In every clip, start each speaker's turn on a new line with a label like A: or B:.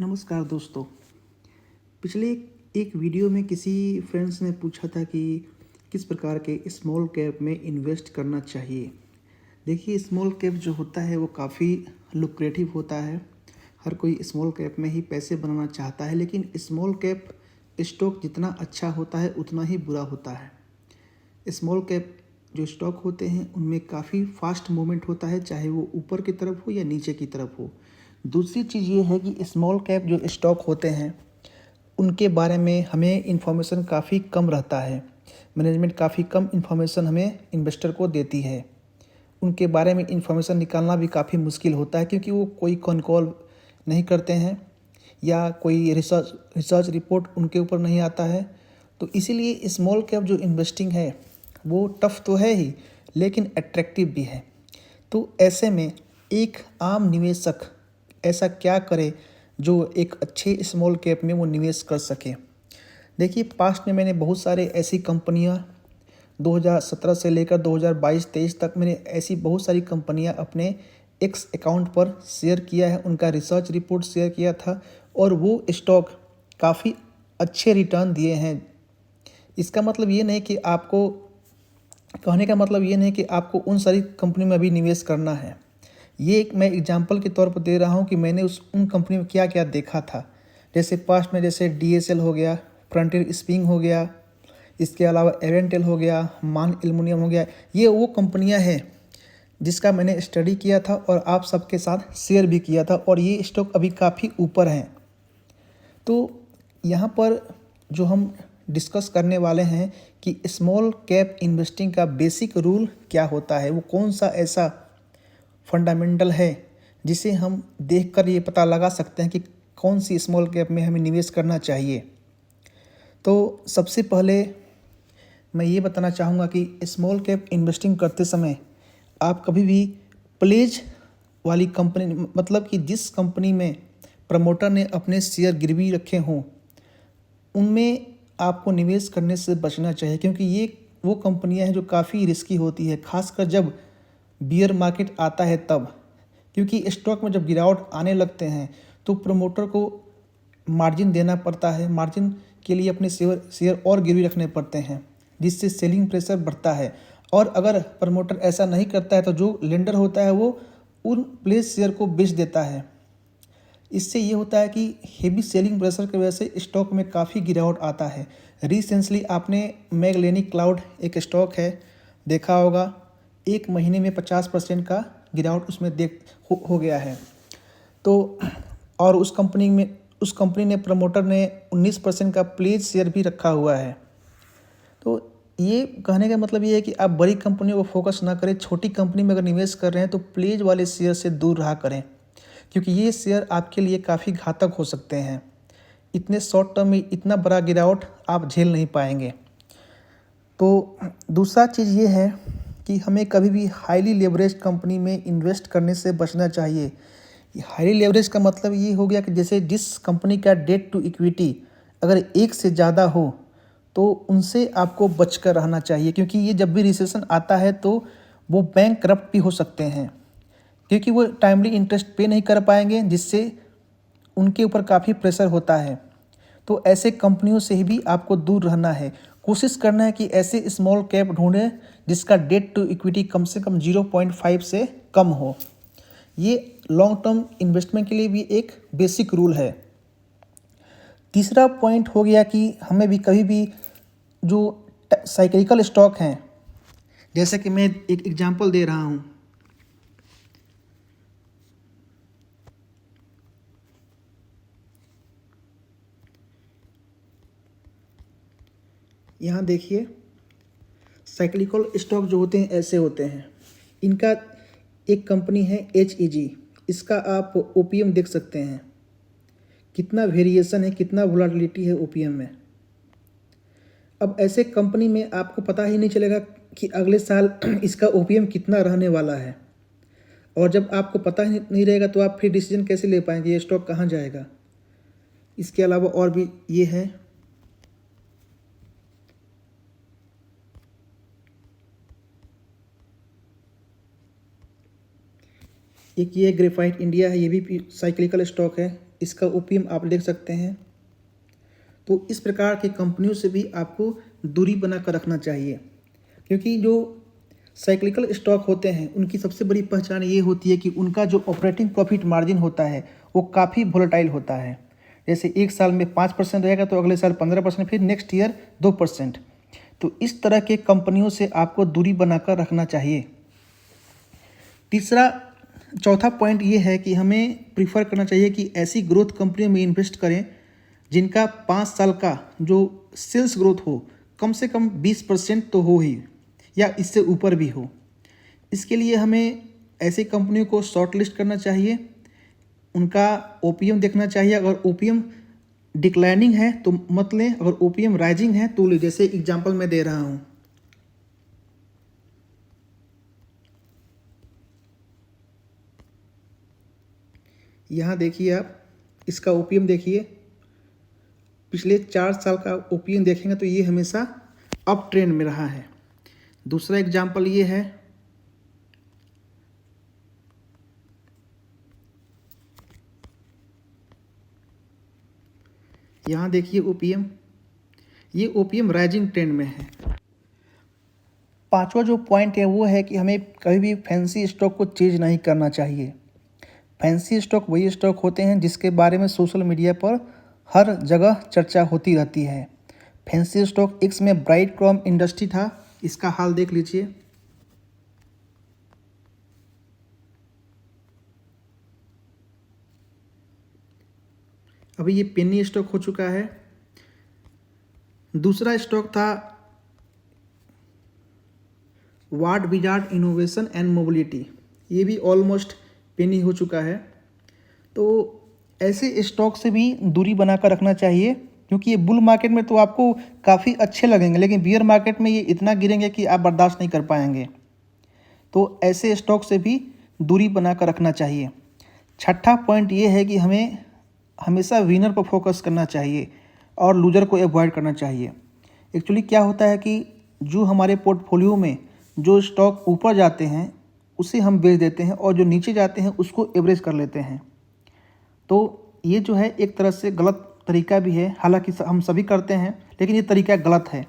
A: नमस्कार दोस्तों। पिछले एक वीडियो में किसी फ्रेंड्स ने पूछा था कि किस प्रकार के स्मॉल कैप में इन्वेस्ट करना चाहिए। देखिए, स्मॉल कैप जो होता है वो काफ़ी लुक्रेटिव होता है। हर कोई स्मॉल कैप में ही पैसे बनाना चाहता है, लेकिन स्मॉल कैप स्टॉक जितना अच्छा होता है उतना ही बुरा होता है। स्मॉल कैप जो स्टॉक होते हैं उनमें काफ़ी फास्ट मूवमेंट होता है, चाहे वो ऊपर की तरफ हो या नीचे की तरफ हो। दूसरी चीज़ ये है कि स्मॉल कैप जो स्टॉक होते हैं उनके बारे में हमें इन्फॉर्मेशन काफ़ी कम रहता है। मैनेजमेंट काफ़ी कम इन्फॉर्मेशन हमें इन्वेस्टर को देती है। उनके बारे में इन्फॉर्मेशन निकालना भी काफ़ी मुश्किल होता है, क्योंकि वो कोई कॉल नहीं करते हैं या कोई रिसर्च रिपोर्ट उनके ऊपर नहीं आता है। तो इसीलिए स्मॉल कैप जो इन्वेस्टिंग है वो टफ़ तो है ही, लेकिन अट्रैक्टिव भी है। तो ऐसे में एक आम निवेशक ऐसा क्या करे जो एक अच्छे स्मॉल कैप में वो निवेश कर सके। देखिए, पास्ट में मैंने बहुत सारे ऐसी कंपनियां 2017 से लेकर 2022-23 तक मैंने ऐसी बहुत सारी कंपनियां अपने एक्स अकाउंट पर शेयर किया है, उनका रिसर्च रिपोर्ट शेयर किया था और वो स्टॉक काफ़ी अच्छे रिटर्न दिए हैं। इसका मतलब ये नहीं कि आपको कहने का मतलब ये नहीं कि आपको उन सारी कंपनी में अभी निवेश करना है। ये एक मैं एग्जांपल के तौर पर दे रहा हूँ कि मैंने उन कंपनी में क्या क्या देखा था। जैसे पास्ट में जैसे DSL हो गया, फ्रंटियर स्पिंग हो गया, इसके अलावा एवेंटेल हो गया, मान एल्युमिनियम हो गया। ये वो कंपनियां हैं जिसका मैंने स्टडी किया था और आप सबके साथ शेयर भी किया था, और ये स्टॉक अभी काफ़ी ऊपर हैं। तो यहाँ पर जो हम डिस्कस करने वाले हैं कि स्मॉल कैप इन्वेस्टिंग का बेसिक रूल क्या होता है, वो कौन सा ऐसा फंडामेंटल है जिसे हम देखकर ये पता लगा सकते हैं कि कौन सी स्मॉल कैप में हमें निवेश करना चाहिए। तो सबसे पहले मैं ये बताना चाहूँगा कि स्मॉल कैप इन्वेस्टिंग करते समय आप कभी भी प्लेज वाली कंपनी, मतलब कि जिस कंपनी में प्रमोटर ने अपने शेयर गिरवी रखे हों, उनमें आपको निवेश करने से बचना चाहिए, क्योंकि ये वो कंपनियां हैं जो काफ़ी रिस्की होती है, खासकर जब बियर मार्केट आता है तब। क्योंकि स्टॉक में जब गिरावट आने लगते हैं तो प्रमोटर को मार्जिन देना पड़ता है, मार्जिन के लिए अपने शेयर और गिरवी रखने पड़ते हैं, जिससे सेलिंग प्रेशर बढ़ता है। और अगर प्रमोटर ऐसा नहीं करता है तो जो लेंडर होता है वो उन प्लेस शेयर को बेच देता है। इससे ये होता है कि हेवी सेलिंग प्रेशर की वजह से स्टॉक में काफ़ी गिरावट आता है। रिसेंटली आपने मैगलेनिक क्लाउड एक स्टॉक है, देखा होगा, एक महीने में 50% का गिरावट उसमें हो गया है। तो और उस कंपनी ने प्रमोटर ने 19% का प्लेज शेयर भी रखा हुआ है। तो ये कहने का मतलब ये है कि आप बड़ी कंपनियों को फोकस ना करें, छोटी कंपनी में अगर निवेश कर रहे हैं तो प्लेज वाले शेयर से दूर रहा करें, क्योंकि ये शेयर आपके लिए काफ़ी घातक हो सकते हैं। इतने शॉर्ट टर्म में इतना बड़ा गिरावट आप झेल नहीं पाएंगे। तो दूसरा चीज़ ये है कि हमें कभी भी हाईली लेवरेज कंपनी में इन्वेस्ट करने से बचना चाहिए। हाईली लेवरेज का मतलब ये हो गया कि जैसे जिस कंपनी का डेट टू इक्विटी अगर 1 से ज़्यादा हो तो उनसे आपको बचकर रहना चाहिए, क्योंकि ये जब भी रिसेशन आता है तो वो बैंक करप्ट भी हो सकते हैं, क्योंकि वो टाइमली इंटरेस्ट पे नहीं कर पाएंगे, जिससे उनके ऊपर काफ़ी प्रेशर होता है। तो ऐसे कंपनियों से भी आपको दूर रहना है। कोशिश करना है कि ऐसे स्मॉल कैप ढूंढें जिसका डेट टू इक्विटी कम से कम 0.5 से कम हो। ये लॉन्ग टर्म इन्वेस्टमेंट के लिए भी एक बेसिक रूल है। तीसरा पॉइंट हो गया कि हमें भी कभी भी जो साइक्लिकल स्टॉक हैं, जैसे कि मैं एक एग्जांपल दे रहा हूँ, यहाँ देखिए, साइक्लिकल स्टॉक जो होते हैं ऐसे होते हैं। इनका एक कंपनी है HEG, इसका आप ओपीएम देख सकते हैं, कितना वेरिएशन है, कितना वोलेटिलिटी है ओपीएम में। अब ऐसे कंपनी में आपको पता ही नहीं चलेगा कि अगले साल इसका ओपीएम कितना रहने वाला है, और जब आपको पता ही नहीं रहेगा तो आप फिर डिसीजन कैसे ले पाएंगे ये स्टॉक कहाँ जाएगा। इसके अलावा और भी ये है, एक ये ग्रेफाइट इंडिया है, ये भी साइक्लिकल स्टॉक है, इसका ओपीएम आप देख सकते हैं। तो इस प्रकार की कंपनियों से भी आपको दूरी बना कर रखना चाहिए, क्योंकि जो साइक्लिकल स्टॉक होते हैं उनकी सबसे बड़ी पहचान ये होती है कि उनका जो ऑपरेटिंग प्रॉफिट मार्जिन होता है वो काफ़ी वोलेटाइल होता है। जैसे एक साल में 5% रहेगा तो अगले साल 15%, फिर नेक्स्ट ईयर 2%। तो इस तरह के कंपनियों से आपको दूरी बनाकर रखना चाहिए। चौथा पॉइंट ये है कि हमें प्रीफर करना चाहिए कि ऐसी ग्रोथ कंपनियों में इन्वेस्ट करें जिनका 5 साल का जो सेल्स ग्रोथ हो कम से कम 20% तो हो ही, या इससे ऊपर भी हो। इसके लिए हमें ऐसी कंपनियों को शॉर्ट लिस्ट करना चाहिए, उनका ओपीएम देखना चाहिए। अगर ओपीएम डिक्लाइनिंग है तो मत लें, अगर ओपीएम राइजिंग है तो ले। जैसे एग्जांपल मैं दे रहा हूँ, यहाँ देखिए आप इसका ओपीएम देखिए, पिछले 4 साल का ओपीएम देखेंगे तो ये हमेशा अप ट्रेंड में रहा है। दूसरा एग्जांपल ये है, यहाँ देखिए ओपीएम, ये ओपीएम राइजिंग ट्रेंड में है। पांचवा जो पॉइंट है वो है कि हमें कभी भी फैंसी स्टॉक को चेंज नहीं करना चाहिए। फैंसी स्टॉक वही स्टॉक होते हैं जिसके बारे में सोशल मीडिया पर हर जगह चर्चा होती रहती है। फैंसी स्टॉक एक्स में ब्राइट क्रोम इंडस्ट्री था, इसका हाल देख लीजिए। अभी ये पेनी स्टॉक हो चुका है। दूसरा स्टॉक था ward wizard innovation and mobility, ये भी ऑलमोस्ट पेनी हो चुका है। तो ऐसे स्टॉक से भी दूरी बनाकर रखना चाहिए, क्योंकि ये बुल मार्केट में तो आपको काफ़ी अच्छे लगेंगे, लेकिन बियर मार्केट में ये इतना गिरेंगे कि आप बर्दाश्त नहीं कर पाएंगे। तो ऐसे स्टॉक से भी दूरी बनाकर रखना चाहिए। छठा पॉइंट ये है कि हमें हमेशा विनर पर फोकस करना चाहिए और लूजर को अवॉइड करना चाहिए। एक्चुअली क्या होता है कि जो हमारे पोर्टफोलियो में जो स्टॉक ऊपर जाते हैं उसे हम बेच देते हैं, और जो नीचे जाते हैं उसको एवरेज कर लेते हैं। तो ये जो है एक तरह से गलत तरीका भी है, हालांकि हम सभी करते हैं, लेकिन ये तरीका गलत है।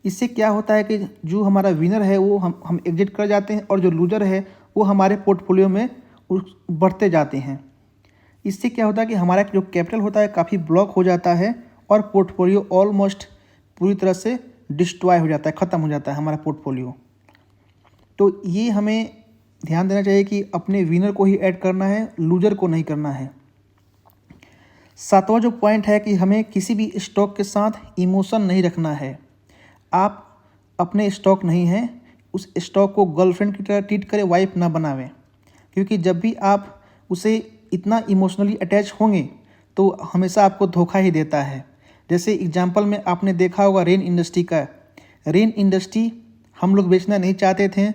A: इससे क्या होता है कि जो हमारा विनर है वो हम एग्जिट कर जाते हैं, और जो लूजर है वो हमारे पोर्टफोलियो में बढ़ते जाते हैं। इससे क्या होता है कि हमारा जो कैपिटल होता है काफ़ी ब्लॉक हो जाता है, और पोर्टफोलियो ऑलमोस्ट पूरी तरह से डिस्ट्रॉय हो जाता है, ख़त्म हो जाता है हमारा पोर्टफोलियो। तो ये हमें ध्यान देना चाहिए कि अपने विनर को ही ऐड करना है, लूजर को नहीं करना है। सातवां जो पॉइंट है कि हमें किसी भी स्टॉक के साथ इमोशन नहीं रखना है। आप अपने स्टॉक नहीं हैं, उस स्टॉक को गर्लफ्रेंड की तरह ट्रीट करें, वाइफ ना बनावें, क्योंकि जब भी आप उसे इतना इमोशनली अटैच होंगे तो हमेशा आपको धोखा ही देता है। जैसे एग्जांपल में आपने देखा होगा रेन इंडस्ट्री का। रेन इंडस्ट्री हम लोग बेचना नहीं चाहते थे,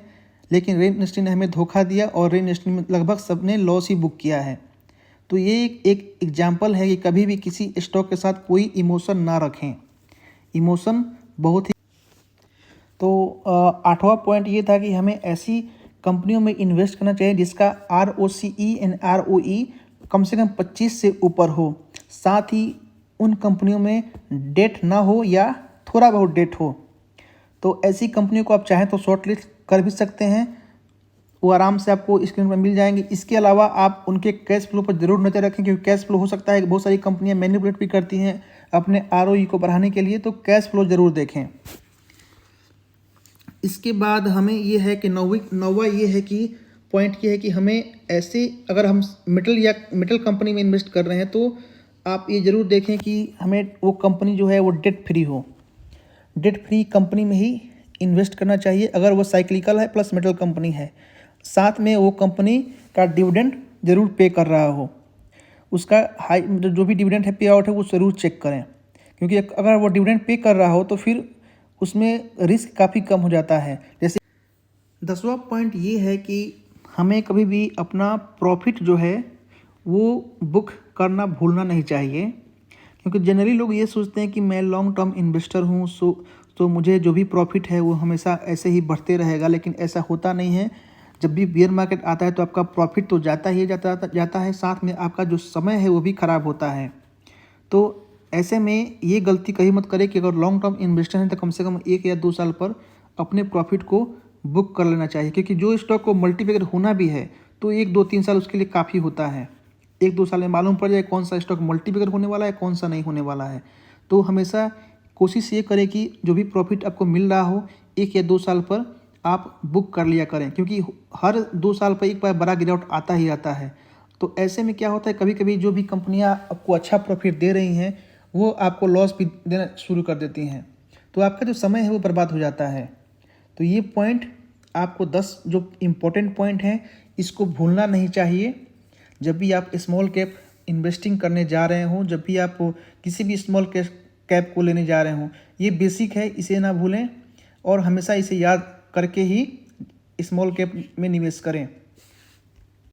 A: लेकिन रेन इंडस्ट्री ने हमें धोखा दिया, और रेन इंडस्ट्री में लगभग सबने लॉस ही बुक किया है। तो ये एक एग्जांपल है कि कभी भी किसी स्टॉक के साथ कोई इमोशन ना रखें, इमोशन बहुत ही। तो आठवां पॉइंट ये था कि हमें ऐसी कंपनियों में इन्वेस्ट करना चाहिए जिसका ROCE एंड ROE कम से कम 25 से ऊपर हो। साथ ही उन कंपनियों में डेट ना हो या थोड़ा बहुत डेट हो। तो ऐसी कंपनियों को आप चाहें तो शॉर्ट लिस्ट कर भी सकते हैं, वो आराम से आपको स्क्रीन पर मिल जाएंगे। इसके अलावा आप उनके कैश फ्लो पर जरूर नज़र रखें, क्योंकि कैश फ्लो हो सकता है कि बहुत सारी कंपनियां मैनिपुलेट भी करती हैं अपने ROE को बढ़ाने के लिए, तो कैश फ्लो ज़रूर देखें। इसके बाद हमें ये है कि नौवा ये है कि पॉइंट ये है कि हमें ऐसे, अगर हम मेटल कंपनी में इन्वेस्ट कर रहे हैं तो आप ये ज़रूर देखें कि हमें वो कंपनी जो है वो डेट फ्री हो। डेट फ्री कंपनी में ही इन्वेस्ट करना चाहिए अगर वो साइक्लिकल है प्लस मेटल कंपनी है। साथ में वो कंपनी का डिविडेंड ज़रूर पे कर रहा हो, उसका हाई जो भी डिविडेंड है पे आउट है वो ज़रूर चेक करें, क्योंकि अगर वो डिविडेंड पे कर रहा हो तो फिर उसमें रिस्क काफ़ी कम हो जाता है। जैसे 10वां पॉइंट ये है कि हमें कभी भी अपना प्रॉफिट जो है वो बुक करना भूलना नहीं चाहिए, क्योंकि जनरली लोग ये सोचते हैं कि मैं लॉन्ग टर्म इन्वेस्टर हूँ, तो मुझे जो भी प्रॉफिट है वो हमेशा ऐसे ही बढ़ते रहेगा, लेकिन ऐसा होता नहीं है। जब भी बेयर मार्केट आता है तो आपका प्रॉफिट तो जाता ही जाता है, साथ में आपका जो समय है वो भी ख़राब होता है। तो ऐसे में ये गलती कहीं मत करें कि अगर लॉन्ग टर्म इन्वेस्टर हैं तो कम से कम 1 या 2 साल पर अपने प्रॉफिट को बुक कर लेना चाहिए, क्योंकि जो स्टॉक को मल्टीप्लिकेट होना भी है तो 1, 2, 3 साल उसके लिए काफ़ी होता है। 1, 2 साल में मालूम पड़ जाए कौन सा स्टॉक मल्टीप्लिकेट होने वाला है, कौन सा नहीं होने वाला है। तो हमेशा कोशिश ये करें कि जो भी प्रॉफिट आपको मिल रहा हो 1 या 2 साल पर आप बुक कर लिया करें, क्योंकि हर 2 साल पर एक बार बड़ा गिरावट आता ही आता है। तो ऐसे में क्या होता है, कभी कभी जो भी कंपनियां आपको अच्छा प्रॉफिट दे रही हैं वो आपको लॉस भी देना शुरू कर देती हैं, तो आपका जो समय है वो बर्बाद हो जाता है। तो ये पॉइंट आपको 10 जो इम्पोर्टेंट पॉइंट हैं इसको भूलना नहीं चाहिए जब भी आप स्मॉल कैप इन्वेस्टिंग करने जा रहे हों, जब भी आप किसी भी स्मॉल कैप को लेने जा रहे हों। ये बेसिक है, इसे ना भूलें और हमेशा इसे याद करके ही स्मॉल कैप में निवेश करें।